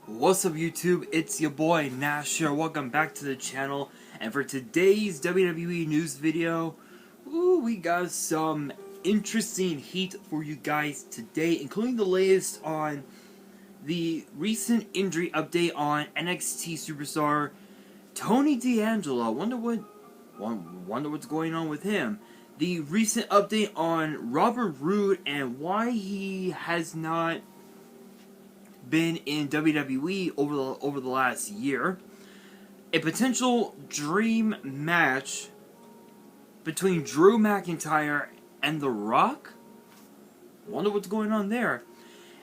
What's up YouTube, it's your boy Nash here, welcome back to the channel, and for today's WWE news video, we got some interesting heat for you guys today, including the latest on the recent injury update on NXT superstar Tony D'Angelo. Wonder what's going on with him. The recent update on Robert Roode and why he has not been in WWE over the last year. A potential dream match between Drew McIntyre and The Rock. Wonder what's going on there.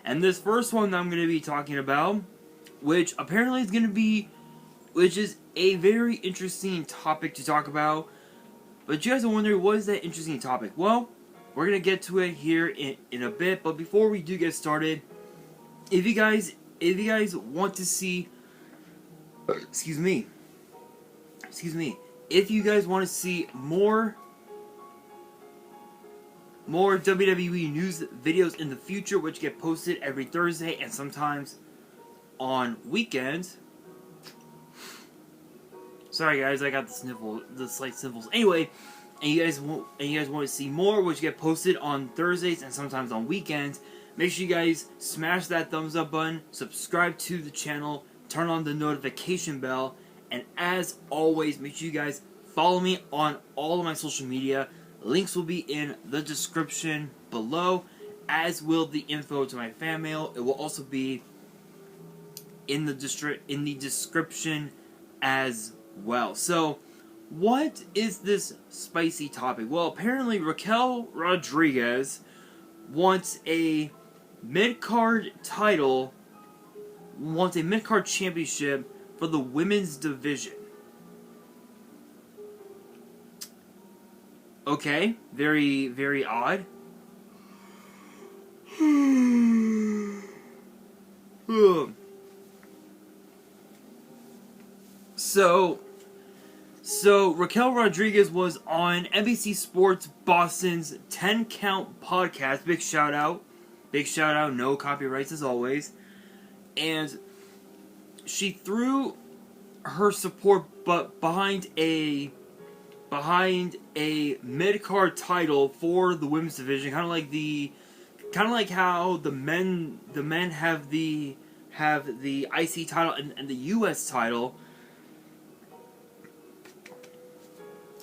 And this first one that I'm going to be talking about, which apparently is going to be, which is a very interesting topic to talk about. But you guys are wondering, what is that interesting topic? Well, we're going to get to it here in a bit. But before we do get started, if you guys want to see, excuse me, if you guys want to see more WWE news videos in the future, which get posted every Thursday and sometimes on weekends. Sorry guys, I got the slight sniffles. Anyway, and you guys want to see more, which get posted on Thursdays and sometimes on weekends. Make sure you guys smash that thumbs up button, subscribe to the channel, turn on the notification bell, and as always, make sure you guys follow me on all of my social media. Links will be in the description below, as will the info to my fan mail. It will also be in the description as well. So, what is this spicy topic? Well, apparently Raquel Rodriguez wants a mid-card title, wants a mid-card championship for the women's division. Okay, very, very odd. So Raquel Rodriguez was on NBC Sports Boston's 10 Count podcast. Big shout out, no copyrights as always. And she threw her support behind a mid-card title for the women's division, kind of like how the men have the IC title and the US title.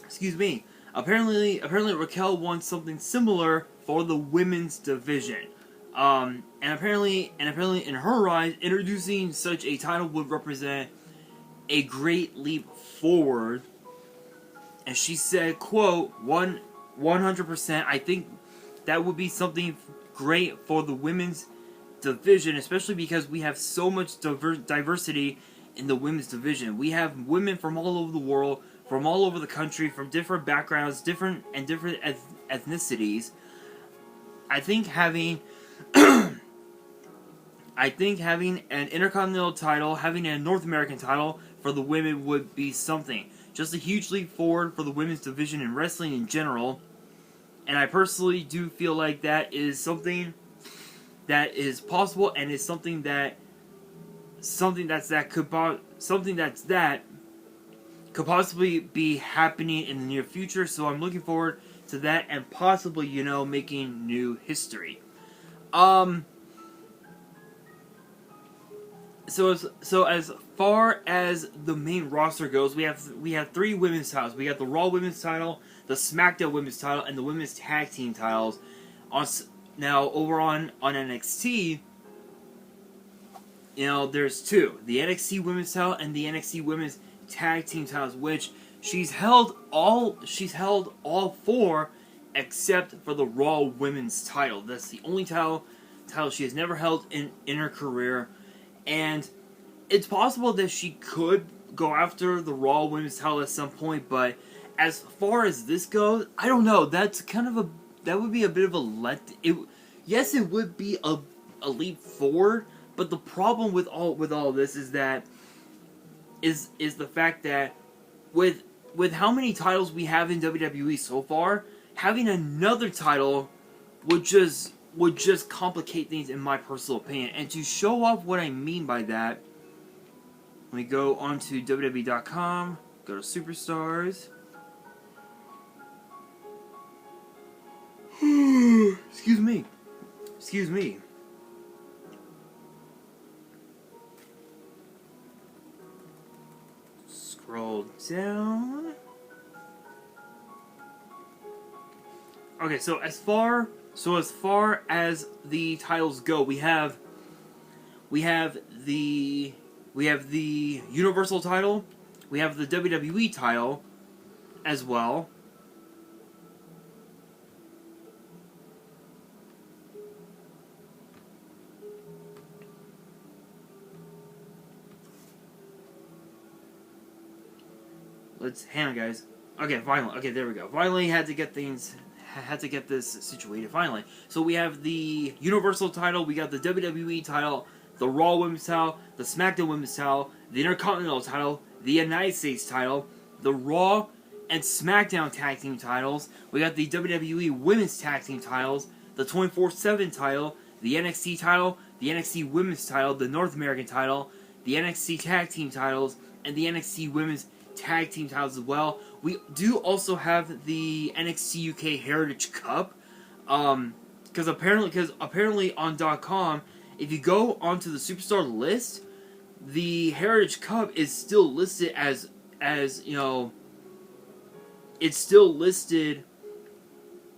Excuse me. Apparently Raquel wants something similar for the women's division. And apparently in her eyes, introducing such a title would represent a great leap forward. And she said, quote, 100%, I think that would be something great for the women's division, especially because we have so much diversity in the women's division. We have women from all over the world, from all over the country, from different backgrounds, different ethnicities. I think having an Intercontinental title, having a North American title for the women would be something. Just a huge leap forward for the women's division in wrestling in general. And I personally do feel like that is something that is possible, and is something that could possibly be happening in the near future. So I'm looking forward to that, and possibly, making new history. So as far as the main roster goes, we have three women's titles. We got the Raw Women's title, the SmackDown Women's title, and the Women's Tag Team titles. Now over on NXT, there's two: the NXT Women's title and the NXT Women's Tag Team titles, which she's held all four except for the Raw Women's title. That's the only title she has never held in her career. And it's possible that she could go after the Raw Women's title at some point, but as far as this goes, I don't know. That's that would be a bit of a yes, it would be a leap forward, but the problem with all this is that is the fact that with how many titles we have in WWE so far, having another title would just would just complicate things in my personal opinion. And to show off what I mean by that, let me go onto WWE.com, go to Superstars. Excuse me. Excuse me. Scroll down. Okay, so as far as the titles go, we have the Universal title, we have the WWE title as well. Hang on, guys. Okay, finally. Okay, there we go. Finally had to get this situated, finally. So we have the Universal title, we got the WWE title, the Raw Women's title, the SmackDown Women's title, the Intercontinental title, the United States title, the Raw and SmackDown Tag Team titles, we got the WWE Women's Tag Team titles, the 24/7 title, the NXT title, the NXT Women's title, the North American title, the NXT Tag Team titles, and the NXT Women's Tag Team titles as well. We do also have the NXT UK Heritage Cup, because apparently on .com, if you go onto the Superstar list, the Heritage Cup is still listed as you know, it's still listed,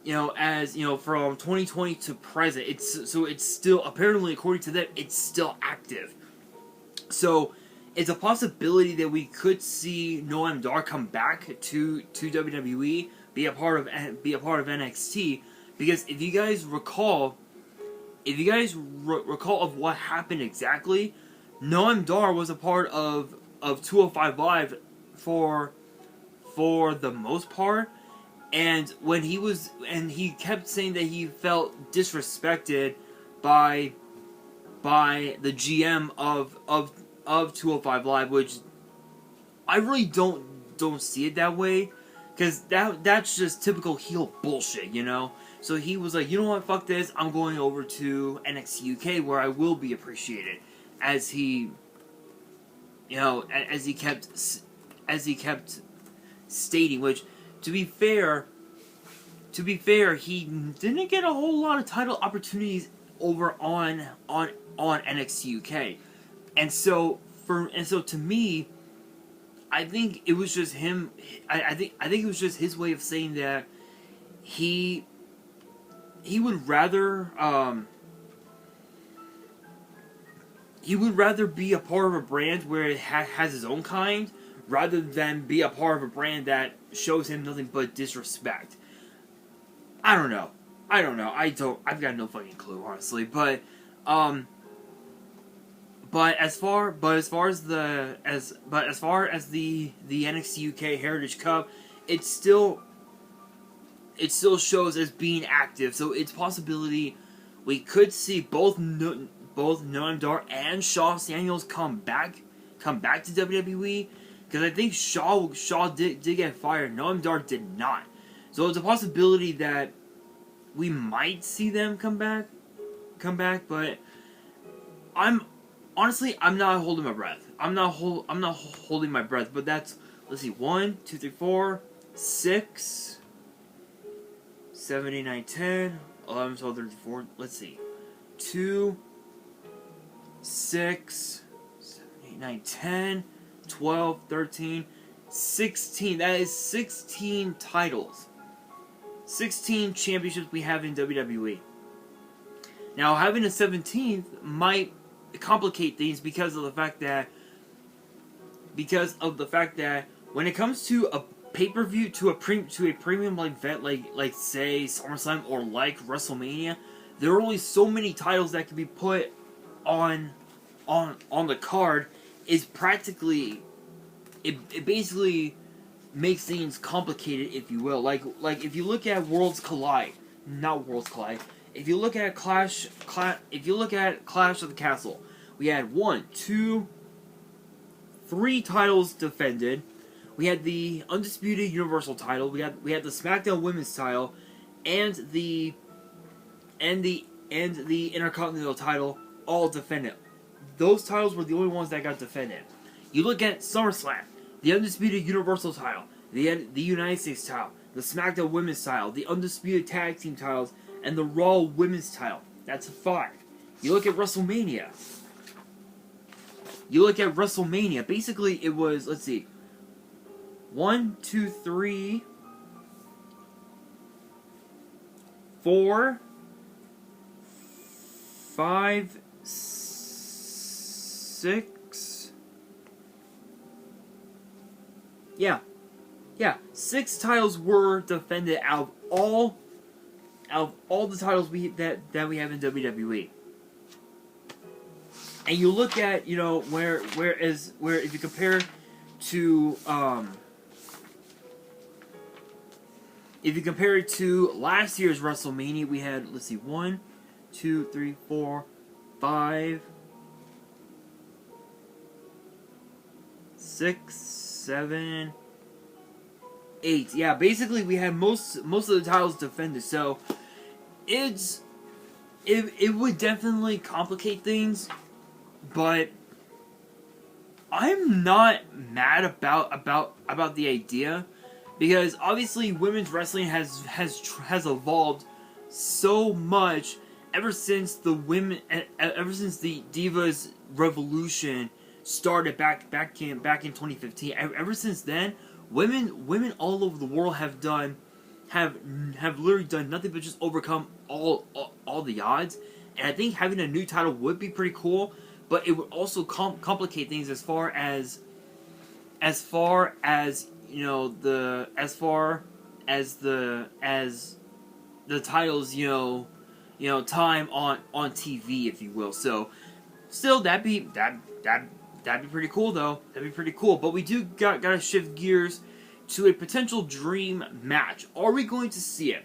you know, as, you know, from 2020 to present. It's still, apparently according to them, it's still active. So it's a possibility that we could see Noam Dar come back to WWE, be a part of NXT, because if you guys recall of what happened exactly, Noam Dar was a part of 205 Live for the most part, and he kept saying that he felt disrespected by the GM of 205 Live, which I really don't see it that way, because that's just typical heel bullshit, you know? So he was like, you know what, fuck this, I'm going over to NXT UK where I will be appreciated, as he, you know, as he kept stating, which, to be fair, he didn't get a whole lot of title opportunities over on NXT UK. And so to me, I think it was just him. I think it was just his way of saying that he would rather be a part of a brand where it has his own kind, rather than be a part of a brand that shows him nothing but disrespect. I don't know. I've got no fucking clue, honestly. But as far as the NXT UK Heritage Cup, it still shows as being active. So it's possibility we could see both Noam Dar and Shaw Daniels come back to WWE, because I think Shaw did get fired. Noam Dar did not. So it's a possibility that we might see them come back, but I'm not holding my breath. I'm not holding my breath, but that's, let's see, 1, 2, 3, 4, 6, 7, 8, 9, 10, 11, 12, 13, 14, let's see, 2, 6, 7, 8, 9, 10, 12, 13, 16. That is 16 titles. 16 championships we have in WWE. Now, having a 17th might complicate things because of the fact that when it comes to a pay-per-view, to a premium like event, like say SummerSlam or like WrestleMania, there are only so many titles that can be put on the card. Is practically, it basically makes things complicated, if you will. Like if you look at if you look at Clash of the Castle, we had 1, 2, 3 titles defended. We had the Undisputed Universal title. We had the SmackDown Women's title, and the and the Intercontinental title all defended. Those titles were the only ones that got defended. You look at SummerSlam, the Undisputed Universal title, the United States title, the SmackDown Women's title, the Undisputed Tag Team titles, and the Raw Women's title. That's 5. You look at WrestleMania. Basically, it was, let's see, 1, 2, 3, 4, 5, 6. Yeah, 6 titles were defended out of all the titles that we have in WWE. And you look at, you know, where if you compare to last year's WrestleMania, we had, let's see, 1, 2, 3, 4, 5, 6, 7, 8. Yeah, basically we had most of the titles defended. So it would definitely complicate things, but I'm not mad about the idea, because obviously women's wrestling has evolved so much ever since the Divas Revolution started back in 2015. Ever since then, women all over the world have literally done nothing but just overcome all the odds. And I think having a new title would be pretty cool, but it would also complicate things as far as you know, the titles, you know, time on TV, if you will. So still, that'd be pretty cool, though. That'd be pretty cool. But we do gotta shift gears to a potential dream match. Are we going to see it?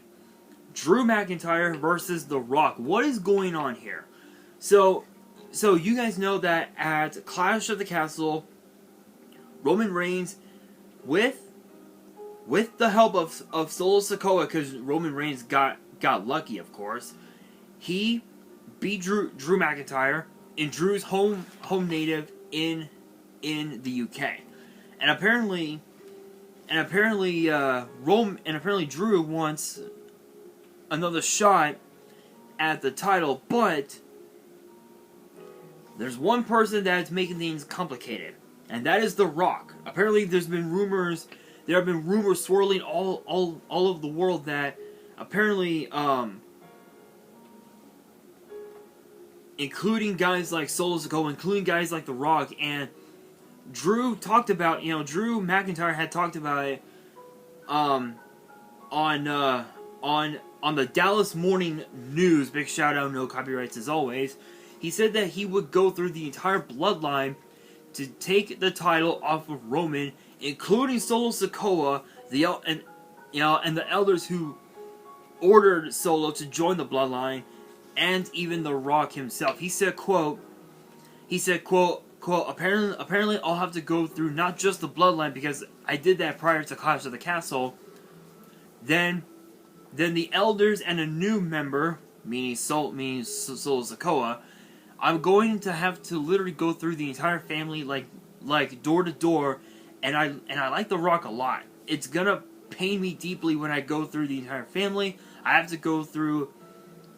Drew McIntyre versus The Rock. What is going on here? So you guys know that at Clash of the Castle, Roman Reigns, with the help of Solo Sikoa, because Roman Reigns got lucky, of course, he beat Drew McIntyre in Drew's home native in the UK, and apparently Drew wants another shot at the title, but there's one person that's making things complicated, and that is The Rock. Apparently, there have been rumors swirling all over the world that apparently, including guys like Solo Sikoa, including guys like The Rock, and Drew McIntyre had talked about it on the Dallas Morning News. Big shout out, no copyrights as always. He said that he would go through the entire bloodline to take the title off of Roman, including Solo Sikoa, and the elders who ordered Solo to join the bloodline, and even The Rock himself. He said, quote, apparently I'll have to go through not just the bloodline, because I did that prior to Clash of the Castle. Then the elders and a new member, meaning Solo Sikoa, I'm going to have to literally go through the entire family, like door to door, and I like The Rock a lot. It's gonna pain me deeply when I go through the entire family. I have to go through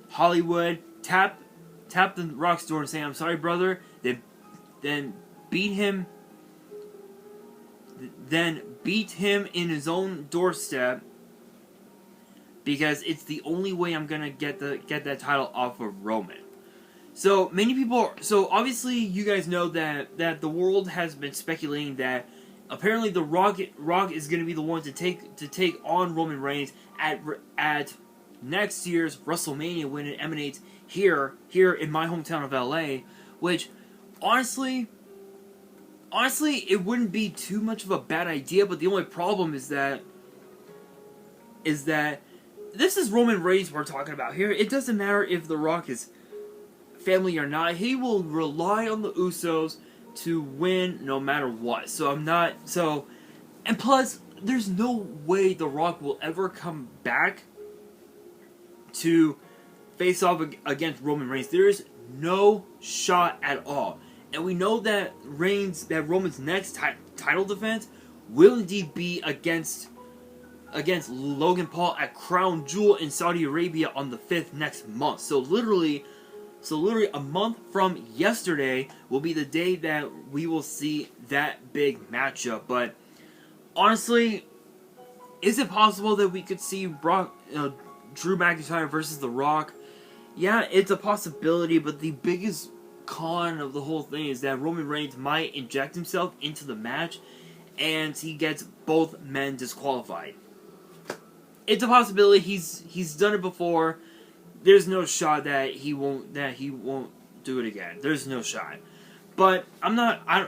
Hollywood, tap the Rock's door and say, "I'm sorry, brother." Then beat him in his own doorstep, because it's the only way I'm gonna get that title off of Roman. So obviously you guys know that the world has been speculating that apparently The Rock is going to be the one to take on Roman Reigns at next year's WrestleMania, when it emanates here in my hometown of LA. Which honestly, it wouldn't be too much of a bad idea. But the only problem is that this is Roman Reigns we're talking about here. It doesn't matter if The Rock is family or not. He will rely on the Usos to win no matter what. And plus, there's no way The Rock will ever come back to face off against Roman Reigns. There is no shot at all. And we know that Roman's next title defense will indeed be against Logan Paul at Crown Jewel in Saudi Arabia on the 5th next month. So literally a month from yesterday will be the day that we will see that big matchup. But honestly, is it possible that we could see Drew McIntyre versus The Rock? Yeah, it's a possibility, but the biggest con of the whole thing is that Roman Reigns might inject himself into the match and he gets both men disqualified. It's a possibility. He's done it before. There's no shot that he won't do it again. There's no shot. But I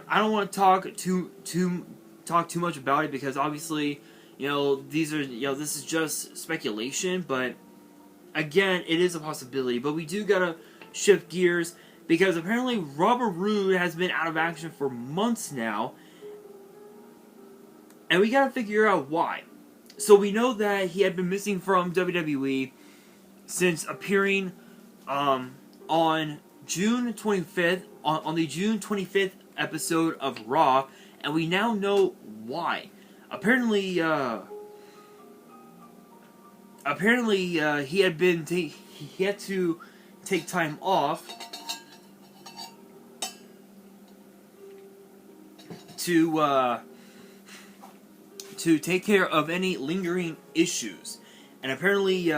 don't want to talk too much about it, because obviously, this is just speculation, but again, it is a possibility. But we do gotta shift gears, because apparently Robert Roode has been out of action for months now, and we gotta figure out why. So we know that he had been missing from WWE since appearing on June 25th, on the June 25th episode of Raw, and we now know why. Apparently, he had to take time off to take care of any lingering issues, and apparently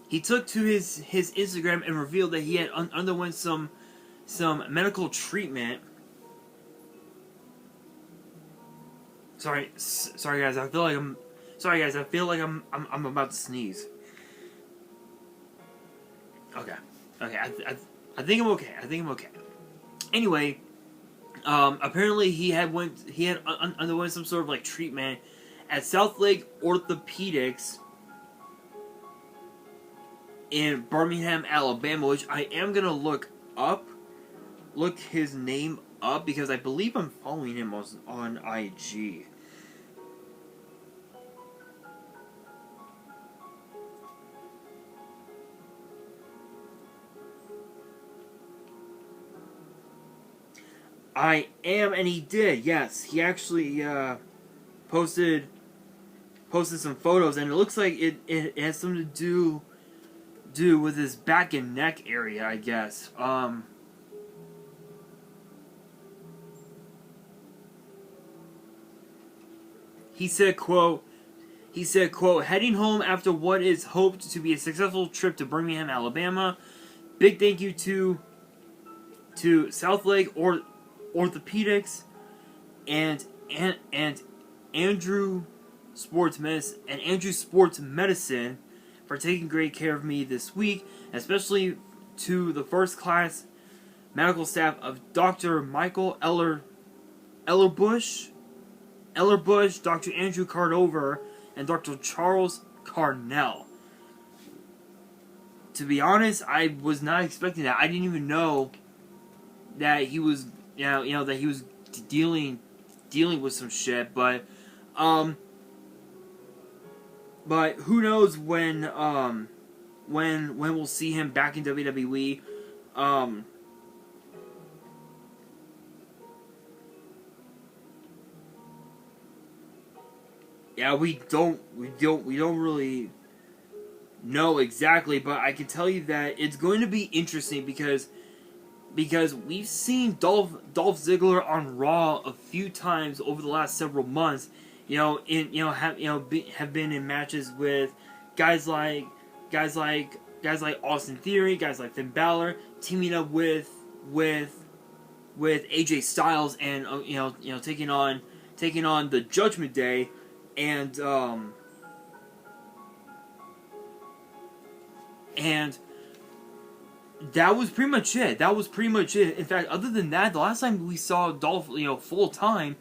he took to his Instagram and revealed that he had underwent some medical treatment. Sorry guys, I feel like I'm about to sneeze. Okay, I think I'm okay. Anyway, apparently he had underwent some sort of like treatment at South Lake Orthopedics in Birmingham, Alabama, which I am gonna look his name up, because I believe I'm following him on IG. I am, and he did. Yes, he actually posted some photos, and it looks like it has something to do with his back and neck area, I guess. He said, quote, heading home after what is hoped to be a successful trip to Birmingham, Alabama. Big thank you to South Lake Orthopedics and Andrew Sports Medicine for taking great care of me this week, especially to the first-class medical staff of Dr. Michael Ellerbush, Dr. Andrew Cardover, and Dr. Charles Carnell. To be honest, I was not expecting that. I didn't even know that he was, that he was dealing with some shit. But who knows when we'll see him back in WWE. Yeah, we don't really know exactly, but I can tell you that it's going to be interesting because we've seen Dolph Ziggler on Raw a few times over the last several months. Have been in matches with guys like Austin Theory, guys like Finn Balor, teaming up with AJ Styles, and taking on the Judgment Day. And that was pretty much it. In fact, other than that, the last time we saw Dolph, full time,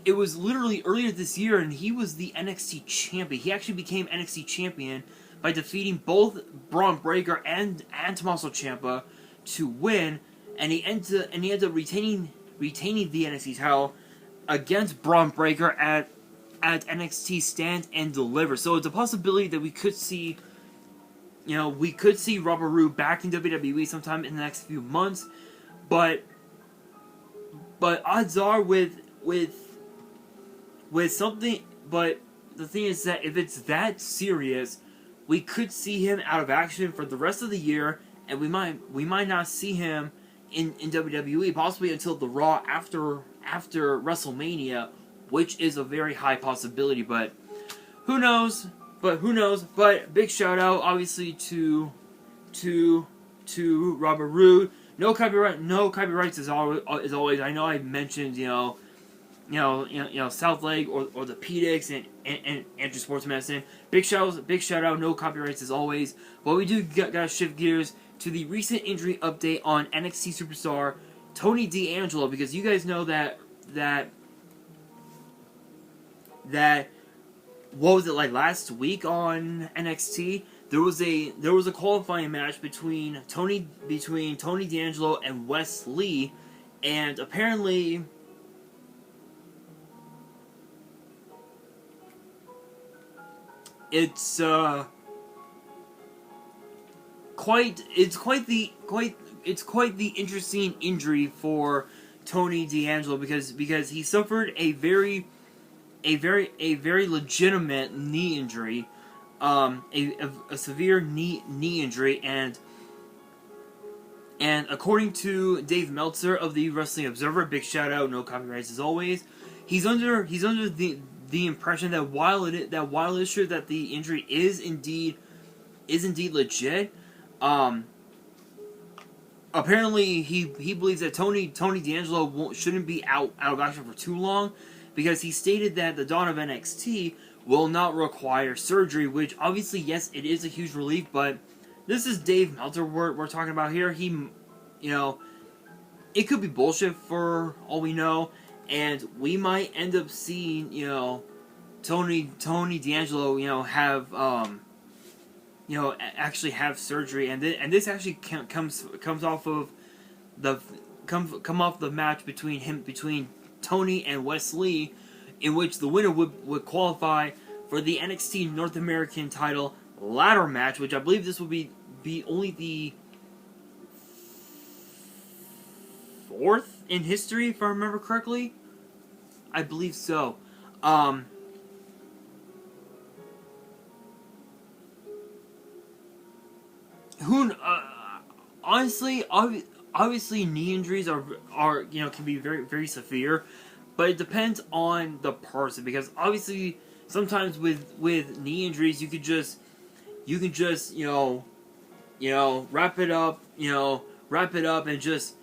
it was literally earlier this year, and he was the NXT champion. He actually became NXT champion by defeating both Braun Breaker and Tommaso Ciampa to win, and he ended up retaining the NXT title against Braun Breaker at NXT Stand and Deliver. So it's a possibility that we could see we could see Roode back in WWE sometime in the next few months, but odds are with something. But the thing is that if it's that serious, we could see him out of action for the rest of the year, and we might not see him in WWE possibly until the Raw after WrestleMania, which is a very high possibility. But who knows? But big shout out obviously to Roode. No copyrights as always. I know I mentioned South Leg or orthopedics and Andrew Sports Medicine. Big shout out, no copyrights as always. But we do gotta shift gears to the recent injury update on NXT superstar Tony D'Angelo, because you guys know that what was it, like last week on NXT? There was a qualifying match between Tony D'Angelo and Wes Lee, and apparently it's quite the interesting injury for Tony D'Angelo, because he suffered a very legitimate knee injury, a severe knee injury, and according to Dave Meltzer of the Wrestling Observer, big shout out, no copyrights as always, he's under the impression that while it's true that the injury is indeed legit, apparently he believes that Tony D'Angelo shouldn't be out of action for too long, because he stated that the dawn of NXT will not require surgery, which obviously, yes, it is a huge relief, but this is Dave Meltzer we're talking about here. It could be bullshit for all we know, and we might end up seeing, Tony D'Angelo, have, actually have surgery, and this actually comes off of come off the match between Tony and Wes Lee, in which the winner would qualify for the NXT North American title ladder match, which I believe this would be only the fourth in history, if I remember correctly. I believe so. Honestly, obviously knee injuries are can be very, very severe, but it depends on the person, because obviously sometimes with knee injuries you can just wrap it up and just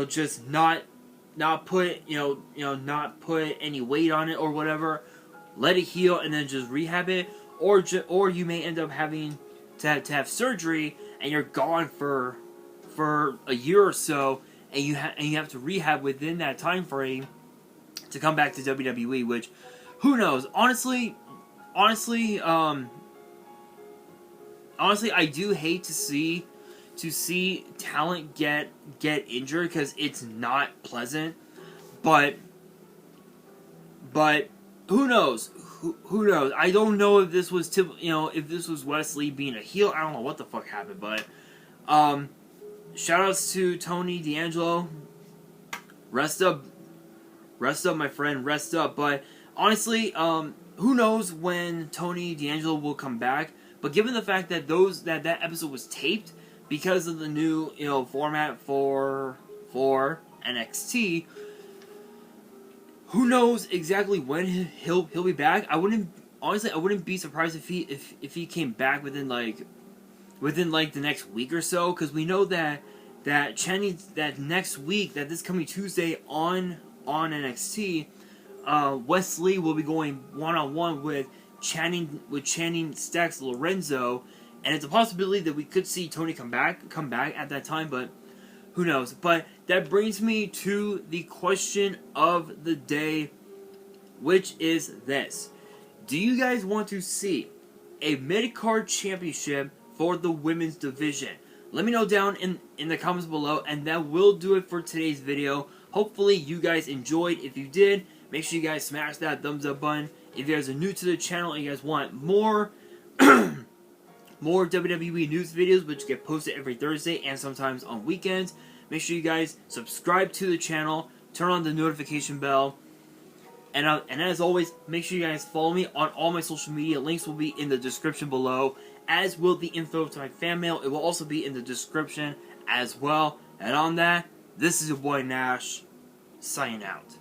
just not put any weight on it or whatever, let it heal and then just rehab it, or you may end up having to have surgery and you're gone for a year or so, and you have to rehab within that time frame to come back to WWE, which, who knows? Honestly, I do hate to see talent get injured, because it's not pleasant. But who knows? Who knows? I don't know if this was if this was Wes Lee being a heel. I don't know what the fuck happened, but shout outs to Tony D'Angelo. Rest up, my friend. Rest up. But honestly, who knows when Tony D'Angelo will come back? But given the fact that that episode was taped because of the new format for NXT, who knows exactly when he'll be back? I wouldn't be surprised if he came back within the next week or so, because we know that next week, that this coming Tuesday on NXT, Wes Lee will be going one-on-one with Channing Stacks Lorenzo, and it's a possibility that we could see Tony come back at that time, but who knows? But that brings me to the question of the day, which is this: do you guys want to see a mid-card championship for the women's division? Let me know down in the comments below, and that will do it for today's video. Hopefully you guys enjoyed. If you did, make sure you guys smash that thumbs up button. If you guys are new to the channel and you guys want more more WWE news videos, which get posted every Thursday and sometimes on weekends. Make sure you guys subscribe to the channel, turn on the notification bell, and as always, make sure you guys follow me on all my social media. Links will be in the description below, as will the info to my fan mail. It will also be in the description as well. And on that, this is your boy Nash, signing out.